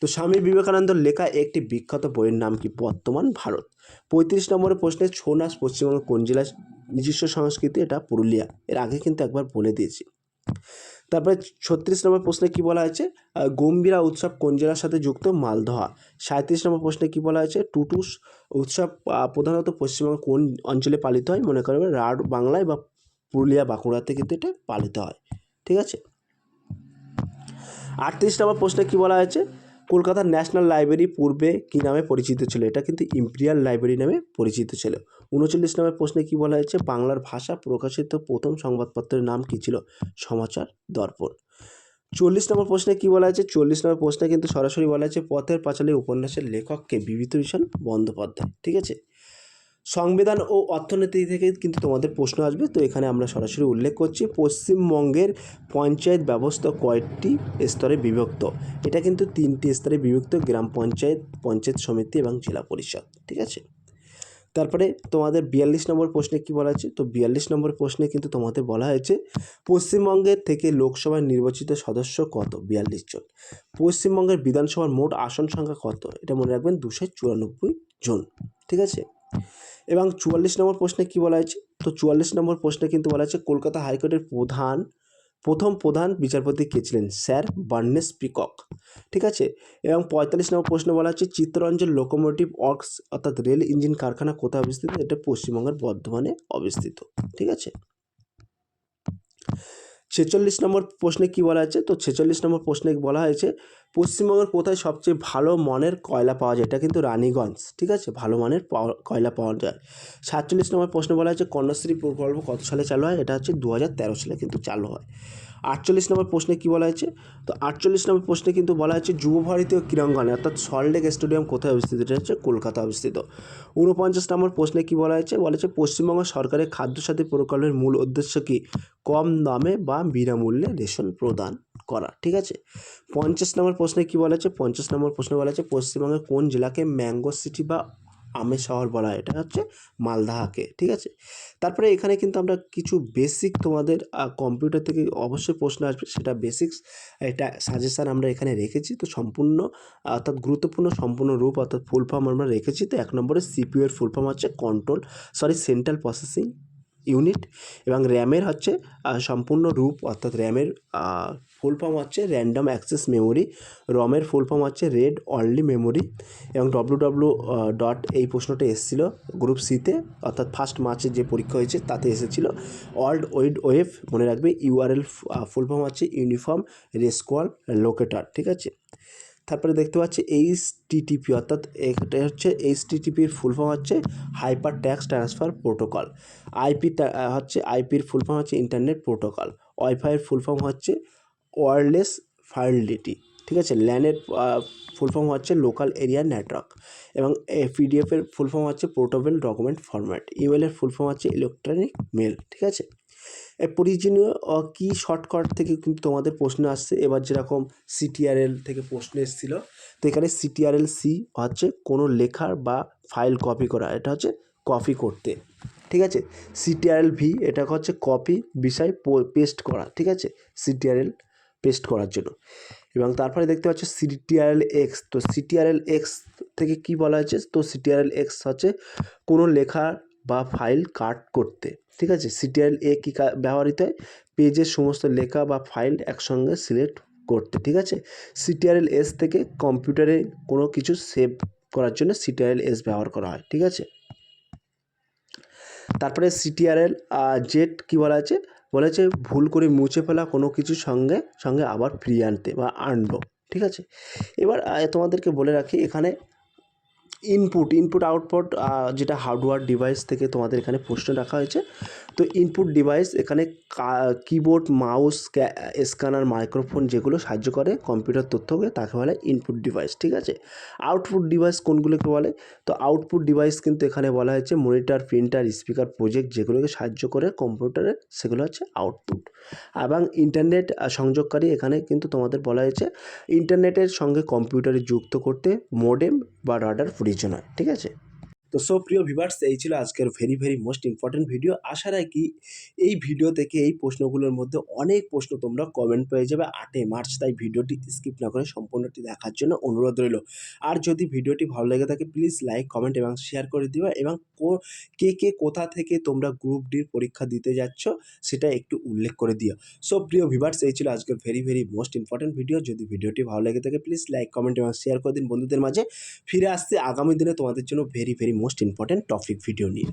তো স্বামী বিবেকানন্দর লেখা একটি বিখ্যাত বইয়ের নাম কি? বর্তমান ভারত। 35 নম্বরের প্রশ্নে ছৌ নাচ পশ্চিমবঙ্গের কোন জেলার নিজস্ব সংস্কৃতি? এটা পুরুলিয়া। এর আগে কিন্তু একবার বলে দিয়েছি। তারপরে 36 নম্বর প্রশ্নে কী বলা আছে গম্ভীরা উৎসব কোন জেলার সাথে যুক্ত? মালদহ। 37 নম্বর প্রশ্নে কী বলা আছে টুটুস উৎসব প্রধানত পশ্চিমবঙ্গের কোন অঞ্চলে পালিত হয়? মনে করবেন রাঢ় বাংলায় বা পুরুলিয়া বাঁকুড়াতে কিন্তু এটা পালিত হয়। ঠিক আছে। 38 নম্বর প্রশ্নে কী বলা আছে কলকাতার ন্যাশনাল লাইব্রেরি পূর্বে কী নামে পরিচিত ছিল? এটা কিন্তু ইম্পেরিয়াল লাইব্রেরি নামে পরিচিত ছিল। 39 নম্বর প্রশ্নে কী বলা হয়েছে? বাংলার ভাষা প্রকাশিত প্রথম সংবাদপত্রের নাম কী ছিল? সমাচার দর্পণ। 40 নম্বর প্রশ্নে কী বলা হয়েছে? 40 নম্বর প্রশ্নে কিন্তু সরাসরি বলা হয়েছে পথের পাঁচালী উপন্যাসের লেখককে? বিভূতিভূষণ বন্দ্যোপাধ্যায়। ঠিক আছে। সংবিধান ও অর্থনীতি থেকে কিন্তু তোমাদের প্রশ্ন আসবে, তো এখানে আমরা সরাসরি উল্লেখ করছি পশ্চিমবঙ্গের পঞ্চায়েত ব্যবস্থা কয়েকটি স্তরে বিভক্ত? এটা কিন্তু 3টি স্তরে বিভক্ত: গ্রাম পঞ্চায়েত, পঞ্চায়েত সমিতি এবং জেলা পরিষদ। ঠিক আছে। তারপরে তোমাদের 42 নম্বর প্রশ্নে কী বলা হয়েছে? তো 42 নম্বর প্রশ্নে কিন্তু তোমাদের বলা হয়েছে পশ্চিমবঙ্গের থেকে লোকসভায় নির্বাচিত সদস্য কত? 42 জন। পশ্চিমবঙ্গের বিধানসভার মোট আসন সংখ্যা কত? এটা মনে রাখবেন 294 জন। ঠিক আছে। এবং 44 নম্বর প্রশ্নে কী বলা হয়েছে? তো 44 নম্বর প্রশ্নে কিন্তু বলা হয়েছে কলকাতা হাইকোর্টের প্রথম প্রধান বিচারপতি কে ছিলেন? Sir Barnes peacock. ঠিক আছে। এবং 45 নম্বর প্রশ্ন বলা হচ্ছে চিত্তরঞ্জন লোকোমোটিভ ওয়ার্কস অর্থাৎ রেল ইঞ্জিন কারখানা কোথায় অবস্থিত? এটা পশ্চিমবঙ্গের বর্ধমানে অবস্থিত। ঠিক আছে। 46 নম্বর প্রশ্নে কী বলা হয়েছে? তো 46 নম্বর প্রশ্নে বলা হয়েছে পশ্চিমবঙ্গের কোথায় সবচেয়ে ভালো মানের কয়লা পাওয়া যায়? এটা কিন্তু রানীগঞ্জ। ঠিক আছে। ভালো মানের কয়লা পাওয়া যায়। 47 নম্বর প্রশ্নে বলা হয়েছে কন্যাশ্রী প্রকল্প কত সালে চালু হয়? এটা হচ্ছে 2013 সালে কিন্তু চালু হয়। 48 নম্বর প্রশ্নে কী বলা হয়েছে? তো 48 নম্বর প্রশ্নে কিন্তু বলা হয়েছে যুব ভারতীয় ক্রীড়াঙ্গনে অর্থাৎ সল্টলেক স্টেডিয়াম কোথায় অবস্থিত? এটা হচ্ছে কলকাতা অবস্থিত। 49 নম্বর প্রশ্নে কী বলা হয়েছে? বলেছে পশ্চিমবঙ্গ সরকারের খাদ্যসাথী প্রকল্পের মূল উদ্দেশ্য কী? কম দামে বা বিনামূল্যে রেশন প্রদান করা। ঠিক আছে। 50 নম্বর প্রশ্নে কী বলা হয়েছে? 50 নম্বর প্রশ্নে বলা হয়েছে পশ্চিমবঙ্গের কোন জেলাকে ম্যাঙ্গো সিটি বা আমের শহর বলা হয়? এটা হচ্ছে মালদাকে। ঠিক আছে। তারপরে এখানে কিন্তু আমরা কিছু বেসিক তোমাদের কম্পিউটার থেকে অবশ্যই প্রশ্ন আসবে, সেটা বেসিক্স এটা সাজেশান আমরা এখানে রেখেছি। তো সম্পূর্ণ অর্থাৎ গুরুত্বপূর্ণ সম্পূর্ণ রূপ অর্থাৎ ফুল ফর্ম আমরা রেখেছি। তো 1 নম্বরে সিপিইউ এর ফুল ফর্ম হচ্ছে সেন্ট্রাল প্রসেসিং ইউনিট, এবং র্যামের হচ্ছে সম্পূর্ণ রূপ অর্থাৎ র্যামের ফুল ফর্ম হচ্ছে র্যান্ডম অ্যাক্সেস মেমোরি, রমের ফুল ফর্ম হচ্ছে রেড অনলি মেমোরি, এবং ডট এই প্রশ্নটা এসেছিলো গ্রুপ সিতে অর্থাৎ 1 মার্চে যে পরীক্ষা হয়েছে তাতে এসেছিলো। ওয়ার্ল্ড ওয়াইড ওয়েব মনে রাখবে, ইউআরএল ফুল ফর্ম হচ্ছে ইউনিফর্ম রেসকল লোকেটার। ঠিক আছে। তারপরে দেখতে পাচ্ছি HTTP অর্থাৎ এটা হচ্ছে HTTPর ফুল ফর্ম হচ্ছে হাইপার টেক্সট ট্রান্সফার প্রোটোকল। আইপির ফুল ফর্ম হচ্ছে ইন্টারনেট প্রোটোকল। ওয়াইফাইয়ের ফুল ফর্ম হচ্ছে ওয়্যারলেস ফাইডেলিটি। ঠিক আছে। ল্যানের ফুল ফর্ম হচ্ছে লোকাল এরিয়া নেটওয়ার্ক, এবং পিডিএফের ফুল ফর্ম হচ্ছে পোর্টেবল ডকুমেন্ট ফরম্যাট। ইমেলের ফুল ফর্ম হচ্ছে ইলেকট্রনিক মেল। ঠিক আছে। প্রয়োজনীয় কি শর্টকাট থেকে কিন্তু তোমাদের প্রশ্ন আসছে এবার, যেরকম CTRL থেকে প্রশ্ন এসেছিলো, তো এখানে CTRL-C হচ্ছে কোনো লেখার বা ফাইল কপি করা, এটা হচ্ছে কপি করতে। ঠিক আছে। CTRL-V এটা হচ্ছে কপি বিষয় পেস্ট করা। ঠিক আছে। CTRL পেস্ট করার জন্য। এবং তারপরে দেখতে পাচ্ছ CTRL-X, তো CTRL-X থেকে কি বলা হয়েছে? তো CTRL-X হচ্ছে কোনো লেখা বা ফাইল কাট করতে। ঠিক আছে। CTRL-A কী ব্যবহৃত হয়? পেজের সমস্ত লেখা বা ফাইল একসঙ্গে সিলেক্ট করতে। ঠিক আছে। CTRL-S থেকে কম্পিউটারে কোনো কিছু সেভ করার জন্য CTRL-S ব্যবহার করা হয়। ঠিক আছে। তারপরে CTRL-Z কী বলা আছে? বলেছে ভুল করে মুছে ফেলা কোনো কিছুর সঙ্গে আবার ফিরিয়ে আনতে বা আনবো। ঠিক আছে। এবার তোমাদেরকে বলে রাখি এখানে ইনপুট আউটপুট যেটা হার্ডওয়্যার ডিভাইস থেকে তোমাদের এখানে প্রশ্ন রাখা হয়েছে। তো ইনপুট ডিভাইস এখানে কিবোর্ড, মাউস, স্ক্যানার, মাইক্রোফোন যেগুলো সাহায্য করে কম্পিউটার তথ্যকে তাকে বলে ইনপুট ডিভাইস। ঠিক আছে। আউটপুট ডিভাইস কোনগুলোকে বলে? তো আউটপুট ডিভাইস কিন্তু এখানে বলা হয়েছে মনিটর, প্রিন্টার, স্পিকার, প্রজেক্ট যেগুলোকে সাহায্য করে কম্পিউটারে, সেগুলো হচ্ছে আউটপুট। এবং ইন্টারনেট সংযোগকারী এখানে কিন্তু তোমাদের বলা হয়েছে ইন্টারনেটের সঙ্গে কম্পিউটারে যুক্ত করতে মডেম বা রাডার প্রয়োজন হয়। ঠিক আছে। তো প্রিয় ভিউয়ার্স, এই ছিল আজকের ভেরি মোস্ট ইম্পর্টেন্ট ভিডিও। আশা রাখি এই ভিডিও থেকে এই প্রশ্নগুলোর মধ্যে অনেক প্রশ্ন তোমরা কমেন্ট পেয়ে যাবে 8 মার্চ, তাই ভিডিওটি স্কিপ না করে সম্পূর্ণটি দেখার জন্য অনুরোধ রইল। আর যদি ভিডিওটি ভালো লেগে থাকে প্লিজ লাইক, কমেন্ট এবং শেয়ার করে দিও, এবং কে কোথা থেকে তোমরা গ্রুপ ডির পরীক্ষা দিতে যাচ্ছ সেটা একটু উল্লেখ করে দিও। প্রিয় ভিউয়ার্স, এই ছিল আজকের ভেরি মোস্ট ইম্পর্টেন্ট ভিডিও। যদি ভিডিওটি ভালো লেগে থাকে প্লিজ লাইক, কমেন্ট এবং শেয়ার করে দিন বন্ধুদের মাঝে। ফিরে আসছে আগামী দিনে তোমাদের জন্য very most important topic video নিয়ে।